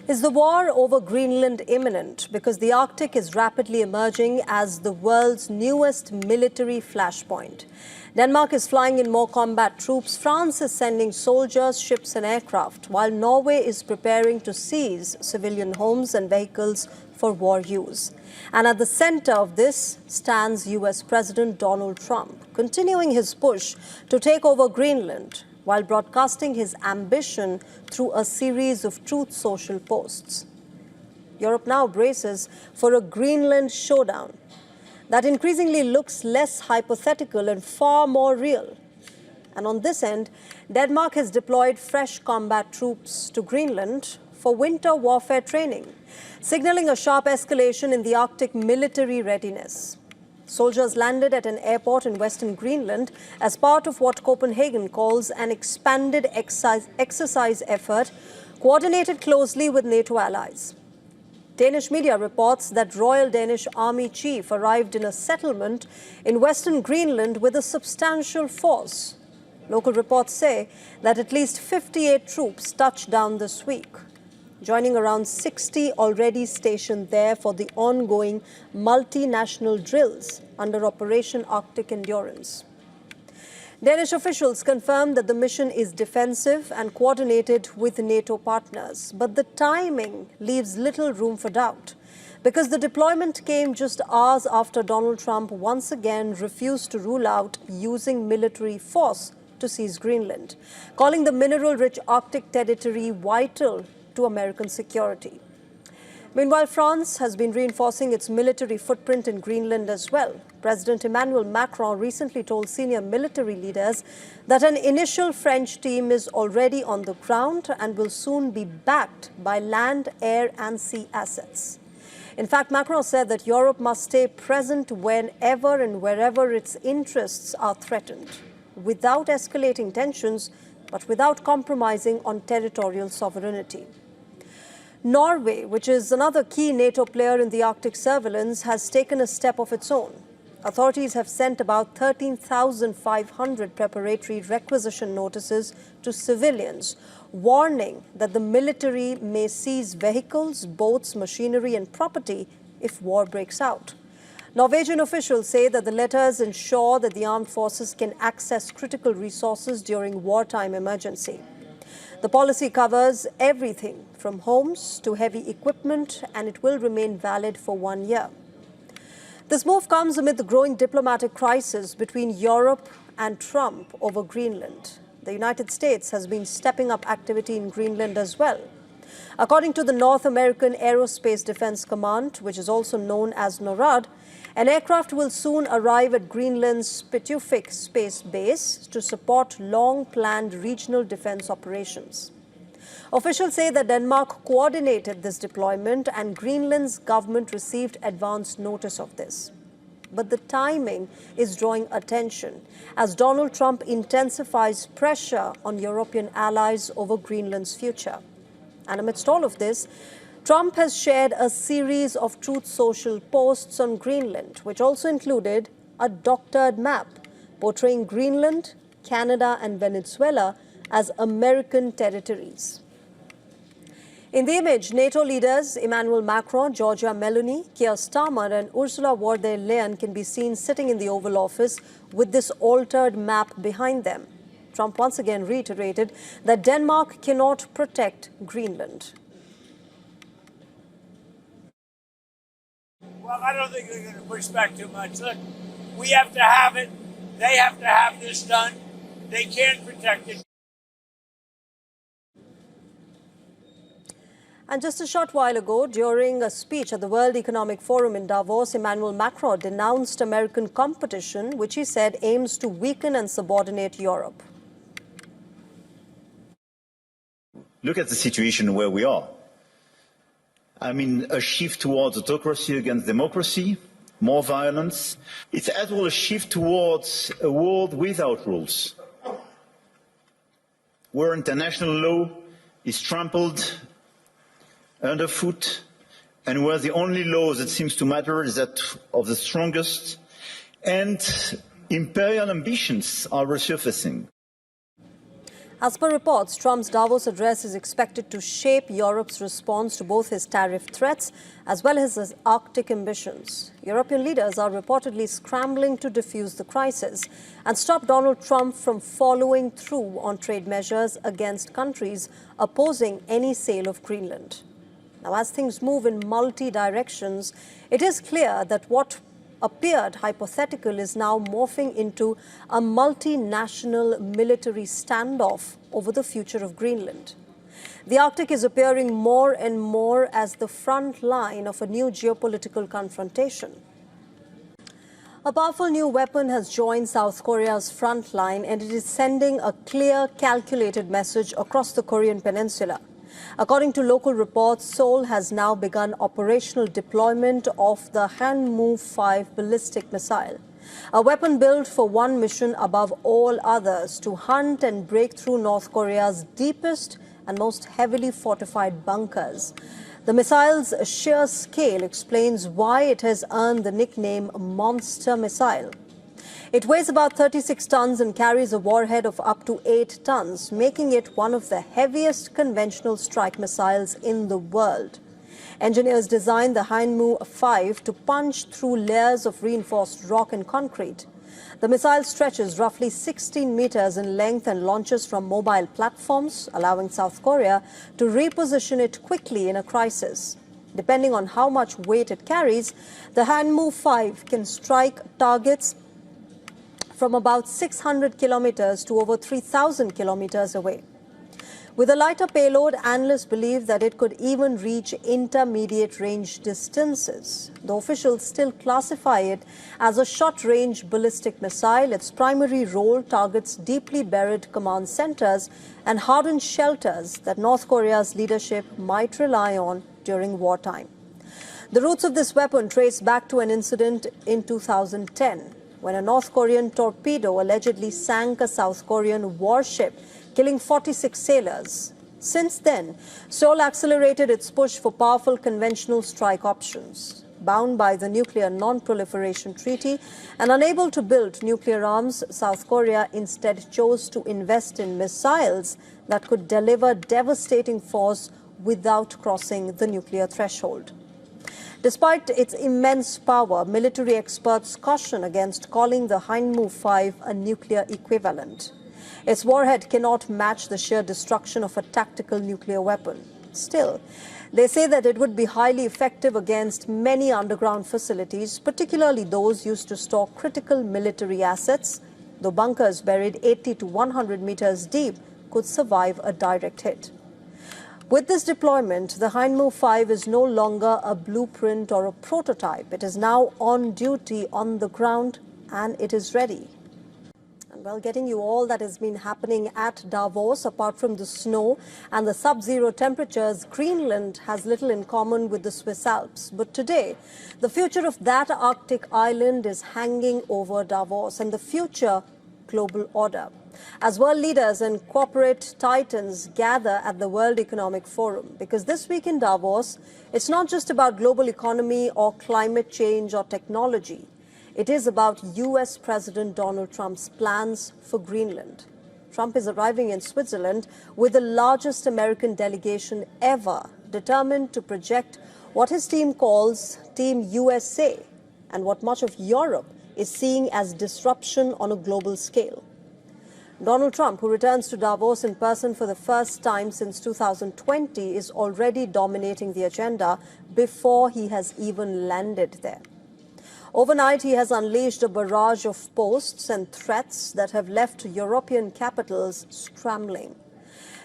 Is the war over Greenland imminent? Because the Arctic is rapidly emerging as the world's newest military flashpoint. Denmark is flying in more combat troops. France is sending soldiers, ships and aircraft, while Norway is preparing to seize civilian homes and vehicles for war use. And at the center of this stands US President Donald Trump, continuing his push to take over Greenland, while broadcasting his ambition through a series of Truth Social posts. Europe now braces for a Greenland showdown that increasingly looks less hypothetical and far more real. And on this end, Denmark has deployed fresh combat troops to Greenland for winter warfare training, signaling a sharp escalation in the Arctic military readiness. Soldiers landed at an airport in western Greenland as part of what Copenhagen calls an expanded exercise effort coordinated closely with NATO allies. Danish media reports that Royal Danish Army Chief arrived in a settlement in western Greenland with a substantial force. Local reports say that at least 58 troops touched down this week, joining around 60 already stationed there for the ongoing multinational drills under Operation Arctic Endurance. Danish officials confirmed that the mission is defensive and coordinated with NATO partners, but the timing leaves little room for doubt, because the deployment came just hours after Donald Trump once again refused to rule out using military force to seize Greenland, calling the mineral-rich Arctic territory vital to American security. Meanwhile, France has been reinforcing its military footprint in Greenland as well. President Emmanuel Macron recently told senior military leaders that an initial French team is already on the ground and will soon be backed by land, air and sea assets. In fact, Macron said that Europe must stay present whenever and wherever its interests are threatened, without escalating tensions, but without compromising on territorial sovereignty. Norway, which is another key NATO player in the Arctic surveillance, has taken a step of its own. Authorities have sent about 13,500 preparatory requisition notices to civilians, warning that the military may seize vehicles, boats, machinery and property if war breaks out. Norwegian officials say that the letters ensure that the armed forces can access critical resources during wartime emergency. The policy covers everything from homes to heavy equipment, and it will remain valid for 1 year. This move comes amid the growing diplomatic crisis between Europe and Trump over Greenland. The United States has been stepping up activity in Greenland as well. According to the North American Aerospace Defense Command, which is also known as NORAD, an aircraft will soon arrive at Greenland's Spitufik space base to support long-planned regional defense operations. Officials say that Denmark coordinated this deployment and Greenland's government received advance notice of this. But the timing is drawing attention as Donald Trump intensifies pressure on European allies over Greenland's future. And amidst all of this, Trump has shared a series of Truth Social posts on Greenland, which also included a doctored map portraying Greenland, Canada and Venezuela as American territories. In the image, NATO leaders Emmanuel Macron, Giorgia Meloni, Keir Starmer and Ursula von der Leyen can be seen sitting in the Oval Office with this altered map behind them. Trump once again reiterated that Denmark cannot protect Greenland. Well, I don't think they're going to push back too much. Look, we have to have it. They have to have this done. They can't protect it. And just a short while ago, during a speech at the World Economic Forum in Davos, Emmanuel Macron denounced American competition, which he said aims to weaken and subordinate Europe. Look at the situation where we are. I mean, a shift towards autocracy against democracy, more violence. It's as well a shift towards a world without rules, where international law is trampled underfoot, and where the only law that seems to matter is that of the strongest, and imperial ambitions are resurfacing. As per reports, Trump's Davos address is expected to shape Europe's response to both his tariff threats as well as his Arctic ambitions. European leaders are reportedly scrambling to defuse the crisis and stop Donald Trump from following through on trade measures against countries opposing any sale of Greenland. Now, as things move in multi-directions, it is clear that what appeared hypothetical is now morphing into a multinational military standoff over the future of Greenland. The Arctic is appearing more and more as the front line of a new geopolitical confrontation. A powerful new weapon has joined South Korea's front line, and it is sending a clear, calculated message across the Korean peninsula. According to local reports, Seoul has now begun operational deployment of the Hanmu-5 ballistic missile, a weapon built for one mission above all others: to hunt and break through North Korea's deepest and most heavily fortified bunkers. The missile's sheer scale explains why it has earned the nickname Monster Missile. It weighs about 36 tons and carries a warhead of up to 8 tons, making it one of the heaviest conventional strike missiles in the world. Engineers designed the Hanmu-5 to punch through layers of reinforced rock and concrete. The missile stretches roughly 16 meters in length and launches from mobile platforms, allowing South Korea to reposition it quickly in a crisis. Depending on how much weight it carries, the Hanmu-5 can strike targets from about 600 kilometers to over 3,000 kilometers away. With a lighter payload, analysts believe that it could even reach intermediate range distances. Though officials still classify it as a short-range ballistic missile, its primary role targets deeply buried command centers and hardened shelters that North Korea's leadership might rely on during wartime. The roots of this weapon trace back to an incident in 2010, when a North Korean torpedo allegedly sank a South Korean warship, killing 46 sailors. Since then, Seoul accelerated its push for powerful conventional strike options. Bound by the Nuclear Non-Proliferation Treaty and unable to build nuclear arms, South Korea instead chose to invest in missiles that could deliver devastating force without crossing the nuclear threshold. Despite its immense power, military experts caution against calling the Hanmu-5 a nuclear equivalent. Its warhead cannot match the sheer destruction of a tactical nuclear weapon. Still, they say that it would be highly effective against many underground facilities, particularly those used to store critical military assets, though bunkers buried 80 to 100 meters deep could survive a direct hit. With this deployment, the Hanmu-5 is no longer a blueprint or a prototype. It is now on duty on the ground, and it is ready. And well, getting you all that has been happening at Davos, apart from the snow and the sub-zero temperatures, Greenland has little in common with the Swiss Alps. But today, the future of that Arctic island is hanging over Davos and the future global order, as world leaders and corporate titans gather at the World Economic Forum. Because this week in Davos, it's not just about global economy or climate change or technology. It is about U.S. President Donald Trump's plans for Greenland. Trump is arriving in Switzerland with the largest American delegation ever, determined to project what his team calls Team USA and what much of Europe is seeing as disruption on a global scale. Donald Trump, who returns to Davos in person for the first time since 2020, is already dominating the agenda before he has even landed there. Overnight, he has unleashed a barrage of posts and threats that have left European capitals scrambling.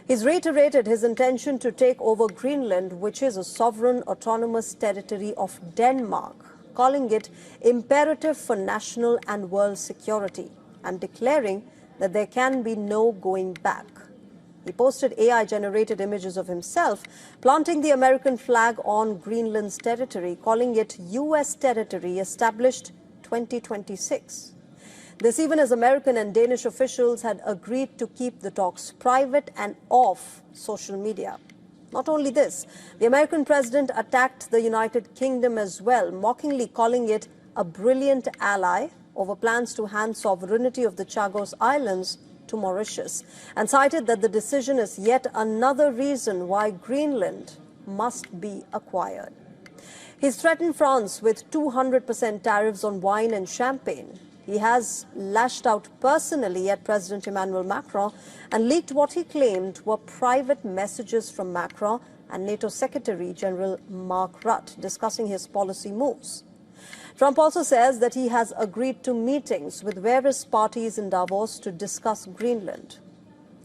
He's reiterated his intention to take over Greenland, which is a sovereign autonomous territory of Denmark, calling it imperative for national and world security, and declaring that there can be no going back. He posted AI-generated images of himself planting the American flag on Greenland's territory, calling it U.S. territory established 2026. This even as American and Danish officials had agreed to keep the talks private and off social media. Not only this, the American president attacked the United Kingdom as well, mockingly calling it a brilliant ally over plans to hand sovereignty of the Chagos Islands to Mauritius and cited that the decision is yet another reason why Greenland must be acquired. He's threatened France with 200% tariffs on wine and champagne. He has lashed out personally at President Emmanuel Macron and leaked what he claimed were private messages from Macron and NATO Secretary General Mark Rutte discussing his policy moves. Trump also says that he has agreed to meetings with various parties in Davos to discuss Greenland.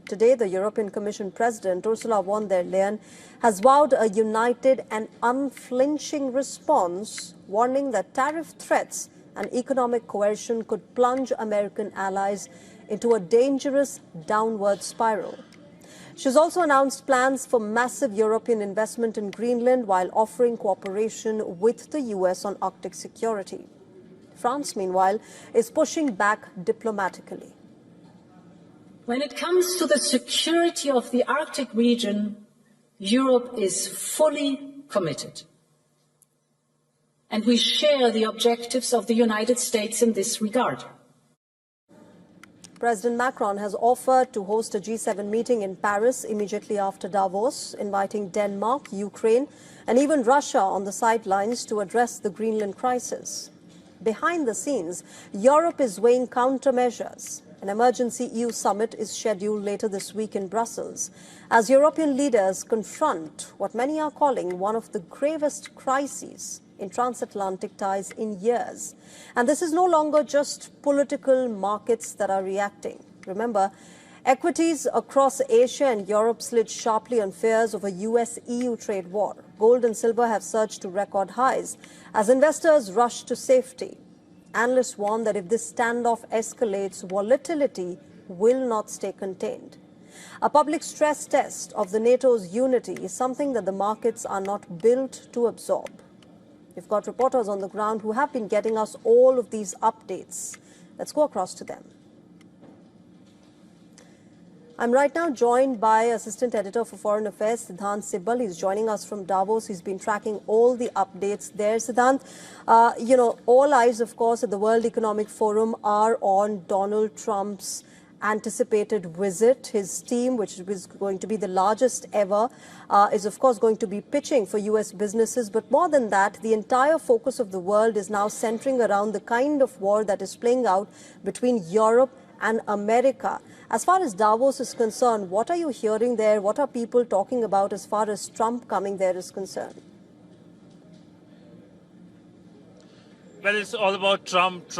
Today, the European Commission President Ursula von der Leyen has vowed a united and unflinching response, warning that tariff threats and economic coercion could plunge American allies into a dangerous downward spiral. She's also announced plans for massive European investment in Greenland while offering cooperation with the US on Arctic security. France, meanwhile, is pushing back diplomatically. When it comes to the security of the Arctic region, Europe is fully committed. And we share the objectives of the United States in this regard. President Macron has offered to host a G7 meeting in Paris immediately after Davos, inviting Denmark, Ukraine, and even Russia on the sidelines to address the Greenland crisis. Behind the scenes, Europe is weighing countermeasures. An emergency EU summit is scheduled later this week in Brussels, as European leaders confront what many are calling one of the gravest crises in transatlantic ties in years. And this is no longer just political markets that are reacting. Remember, equities across Asia and Europe slid sharply on fears of a US-EU trade war. Gold and silver have surged to record highs as investors rush to safety. Analysts warn that if this standoff escalates, volatility will not stay contained. A public stress test of the NATO's unity is something that the markets are not built to absorb. We've got reporters on the ground who have been getting us all of these updates. Let's go across to them. I'm right now joined by Assistant Editor for Foreign Affairs, Siddhant Sibbal. He's joining us from Davos. He's been tracking all the updates there. Siddhant, all eyes, of course, at the World Economic Forum are on Donald Trump's anticipated visit. His team, which is going to be the largest ever, is of course going to be pitching for US businesses. But more than that, the entire focus of the world is now centering around the kind of war that is playing out between Europe and America. As far as Davos is concerned, what are you hearing there? What are people talking about as far as Trump coming there is concerned? Well, it's all about Trump,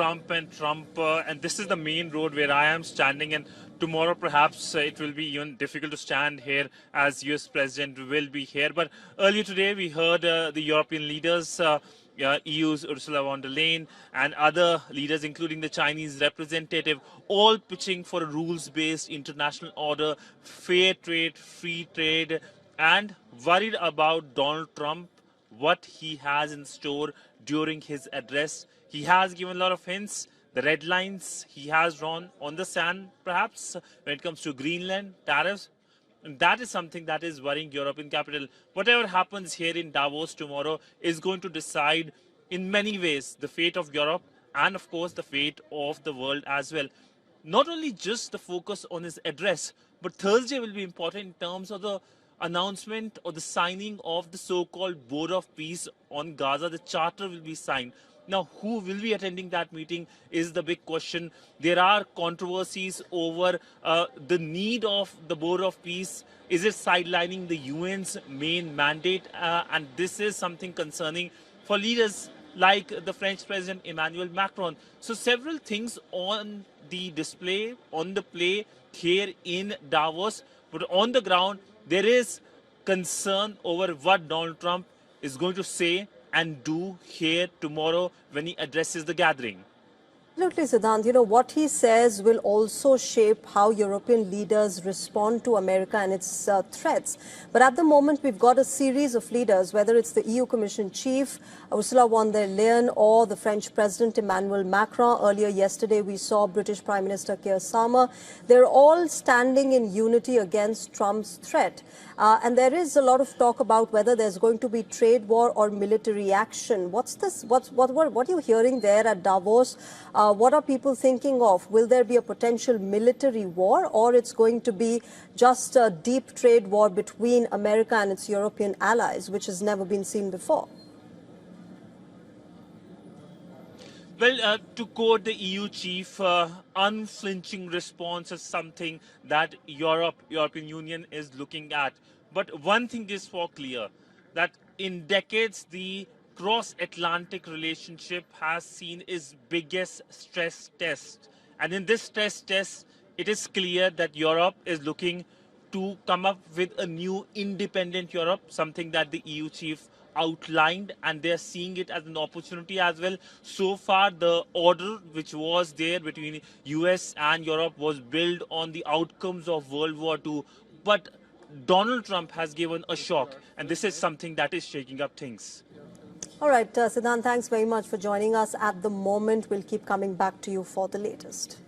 and this is the main road where I am standing. And tomorrow, perhaps it will be even difficult to stand here as US President will be here. But earlier today, we heard the European leaders, EU's Ursula von der Leyen, and other leaders, including the Chinese representative, all pitching for a rules-based international order, fair trade, free trade, and worried about Donald Trump, what he has in store during his address. He has given a lot of hints, the red lines he has drawn on the sand, perhaps, when it comes to Greenland, tariffs. And that is something that is worrying European capital. Whatever happens here in Davos tomorrow is going to decide in many ways the fate of Europe and, of course, the fate of the world as well. Not only just the focus on his address, but Thursday will be important in terms of the announcement or the signing of the so-called Board of Peace on Gaza. The charter will be signed. Now, who will be attending that meeting is the big question. There are controversies over the need of the Board of Peace. Is it sidelining the UN's main mandate? And this is something concerning for leaders like the French President Emmanuel Macron. So several things on the display, on the play here in Davos. But on the ground, there is concern over what Donald Trump is going to say and do here tomorrow when he addresses the gathering. Absolutely, Siddhant. What he says will also shape how European leaders respond to America and its threats. But at the moment, we've got a series of leaders, whether it's the EU Commission Chief, Ursula von der Leyen, or the French President Emmanuel Macron. Earlier yesterday, we saw British Prime Minister Keir Starmer. They're all standing in unity against Trump's threat. And there is a lot of talk about whether there's going to be trade war or military action. What are you hearing there at Davos? what are people thinking of? Will there be a potential military war, or it's going to be just a deep trade war between America and its European allies, which has never been seen before? Well, to quote the EU chief, unflinching response is something that European Union is looking at. But one thing is for clear, that in decades, the cross-Atlantic relationship has seen its biggest stress test. And in this stress test, it is clear that Europe is looking to come up with a new independent Europe, something that the EU chief outlined, and they're seeing it as an opportunity as well. So far, the order which was there between US and Europe was built on the outcomes of World War II. But Donald Trump has given a shock, and this is something that is shaking up things. All right, Siddhant, thanks very much for joining us at the moment. We'll keep coming back to you for the latest.